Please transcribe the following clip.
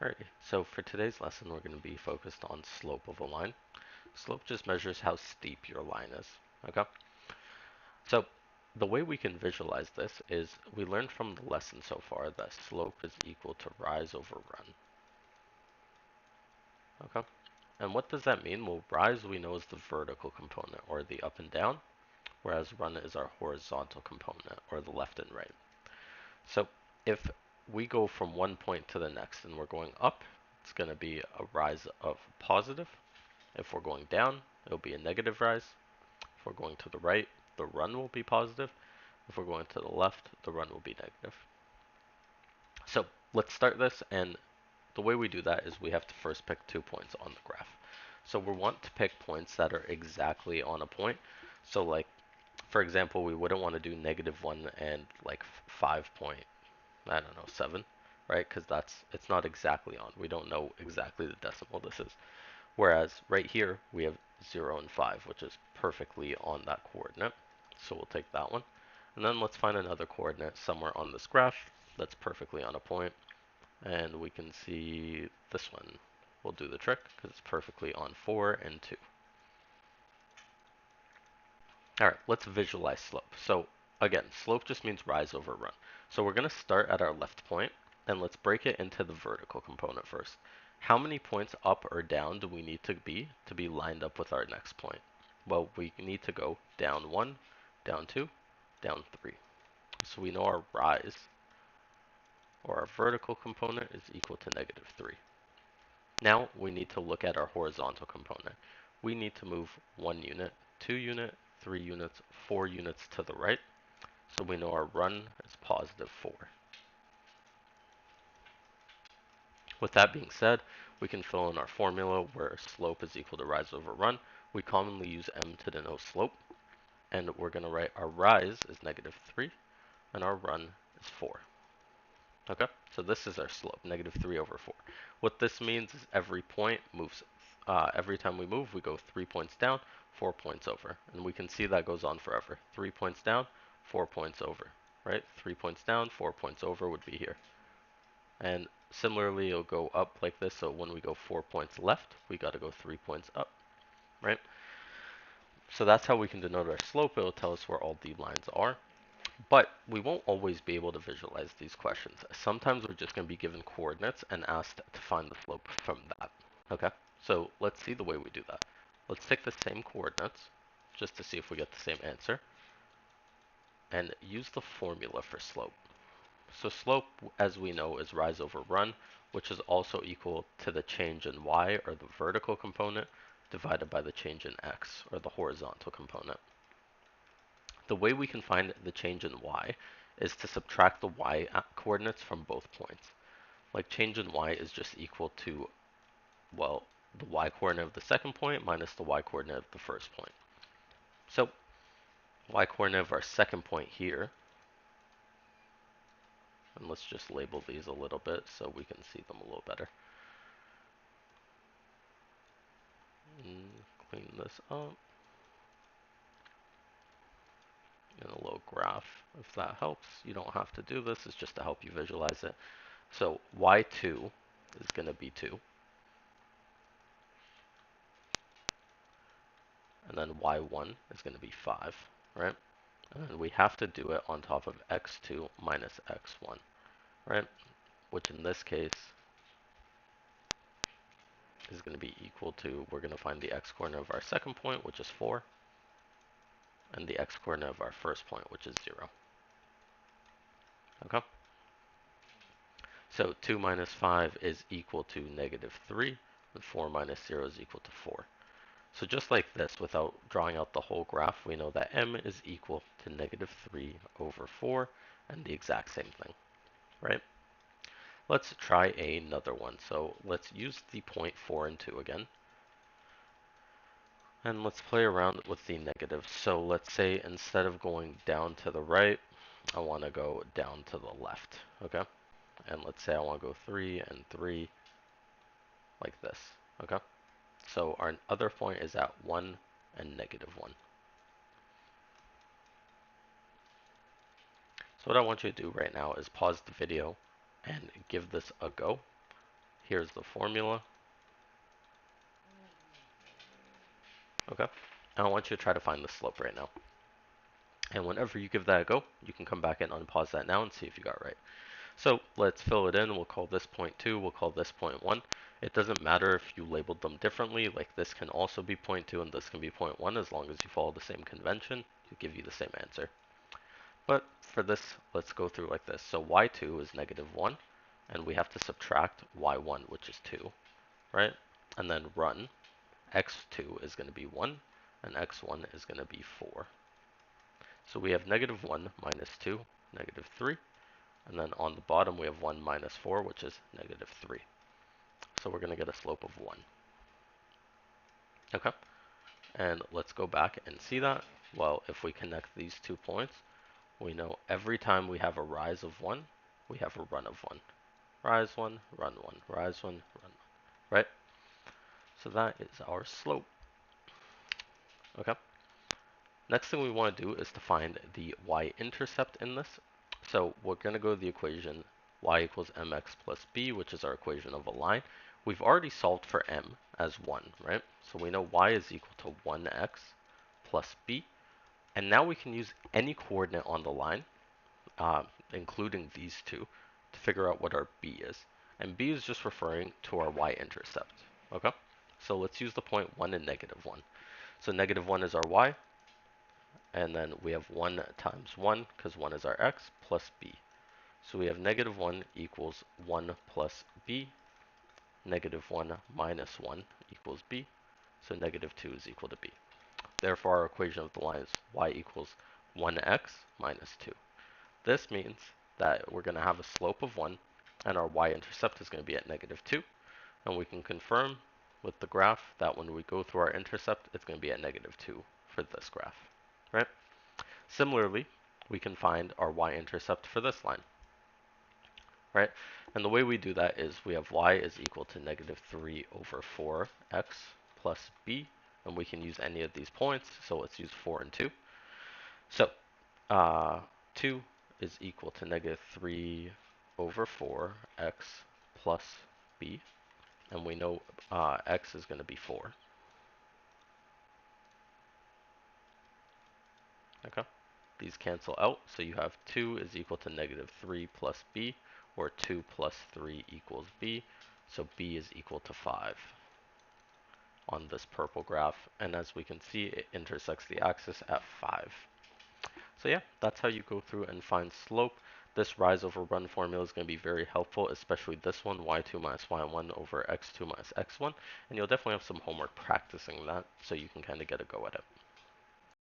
Alright, so for today's lesson, we're going to be focused on slope of a line. Slope just measures how steep your line is. Okay, so the way we can visualize this is we learned from the lesson so far that slope is equal to rise over run. Okay, and what does that mean? Well, rise we know is the vertical component, or the up and down, whereas run is our horizontal component, or the left and right. So if we go from one point to the next and we're going up, it's going to be a rise of positive. If we're going down, it'll be a negative rise. If we're going to the right, the run will be positive. If we're going to the left, the run will be negative. So let's start this, and the way we do that is we have to first pick 2 points on the graph. So we want to pick points that are exactly on a point. So like, for example, we wouldn't want to do -1 and like 5.7, right? Because it's not exactly on. We don't know exactly the decimal this is. Whereas right here, we have 0 and 5, which is perfectly on that coordinate. So we'll take that one. And then let's find another coordinate somewhere on this graph that's perfectly on a point. And we can see this one will do the trick because it's perfectly on 4 and 2. All right, let's visualize slope. So again, slope just means rise over run. So we're going to start at our left point, and let's break it into the vertical component first. How many points up or down do we need to be lined up with our next point? Well, we need to go down 1, down 2, down 3. So we know our rise, or our vertical component, is equal to -3. Now we need to look at our horizontal component. We need to move 1 unit, 2 unit, 3 units, 4 units to the right. So we know our run is +4. With that being said, we can fill in our formula where slope is equal to rise over run. We commonly use m to denote slope. And we're going to write our rise is -3 and our run is 4. Okay, so this is our slope, -3 over 4. What this means is every point moves, every time we move, we go 3 points down, 4 points over. And we can see that goes on forever. 3 points down, 4 points over, right? 3 points down, 4 points over would be here. And similarly, it'll go up like this. So when we go 4 points left, we got to go 3 points up, right? So that's how we can denote our slope. It'll tell us where all the lines are. But we won't always be able to visualize these questions. Sometimes we're just going to be given coordinates and asked to find the slope from that. Okay, so let's see the way we do that. Let's take the same coordinates just to see if we get the same answer and use the formula for slope. So slope, as we know, is rise over run, which is also equal to the change in y, or the vertical component, divided by the change in x, or the horizontal component. The way we can find the change in y is to subtract the y coordinates from both points. Like change in y is just equal to, well, the y coordinate of the second point minus the y coordinate of the first point. So y coordinate of our second point here, and let's just label these a little bit so we can see them a little better. Clean this up in a little graph. If that helps, you don't have to do this. It's just to help you visualize it. So y2 is going to be 2. And then y1 is going to be 5, right? And then we have to do it on top of x2 minus x1, right? Which in this case is going to be equal to, we're going to find the x coordinate of our second point, which is 4, and the x coordinate of our first point, which is 0. Okay? So 2 minus 5 is equal to -3, and 4 minus 0 is equal to 4. So just like this, without drawing out the whole graph, we know that m is equal to -3 over 4, and the exact same thing, right? Let's try another one. So let's use the point 4 and 2 again. And let's play around with the negatives. So let's say instead of going down to the right, I want to go down to the left, okay? And let's say I want to go 3 and 3 like this, okay? So our other point is at 1 and -1. So what I want you to do right now is pause the video and give this a go. Here's the formula. Okay. And I want you to try to find the slope right now. And whenever you give that a go, you can come back and unpause that now and see if you got it right. So let's fill it in. We'll call this point 2. We'll call this point 1. It doesn't matter if you labeled them differently. Like this can also be point 2 and this can be point 1 as long as you follow the same convention to give you the same answer. But for this, let's go through like this. So y2 is negative 1, and we have to subtract y1, which is 2, right? And then run. X2 is going to be 1, and x1 is going to be 4. So we have negative 1 minus 2, negative 3. And then on the bottom, we have 1 minus 4, which is negative 3. So we're going to get a slope of 1. Okay, and let's go back and see that. Well, if we connect these 2 points, we know every time we have a rise of 1, we have a run of 1. Rise 1, run 1, rise 1, run 1, right? So that is our slope. Okay. Next thing we want to do is to find the y-intercept in this. So we're going to go to the equation y equals mx plus b, which is our equation of a line. We've already solved for m as 1, right? So we know y is equal to 1x plus b. And now we can use any coordinate on the line, including these two, to figure out what our b is. And b is just referring to our y-intercept, okay? So let's use the point 1 and negative 1. So negative 1 is our y, and then we have 1 times 1, because 1 is our x, plus b. So we have negative 1 equals 1 plus b, negative 1 minus 1 equals b, so negative 2 is equal to b. Therefore, our equation of the line is y equals 1x minus 2. This means that we're going to have a slope of 1, and our y-intercept is going to be at negative 2. And we can confirm with the graph that when we go through our intercept, it's going to be at negative 2 for this graph, right? Similarly, we can find our y-intercept for this line, right? And the way we do that is we have y is equal to negative 3 over 4x plus b, and we can use any of these points, so let's use 4 and 2. So 2 is equal to negative 3 over 4x plus b, and we know x is going to be 4. Okay, these cancel out, so you have 2 is equal to negative 3 plus b, or 2 plus 3 equals b, so b is equal to 5 on this purple graph, and as we can see, it intersects the axis at 5. So yeah, that's how you go through and find slope. This rise over run formula is going to be very helpful, especially this one, y2 minus y1 over x2 minus x1, and you'll definitely have some homework practicing that, so you can kind of get a go at it.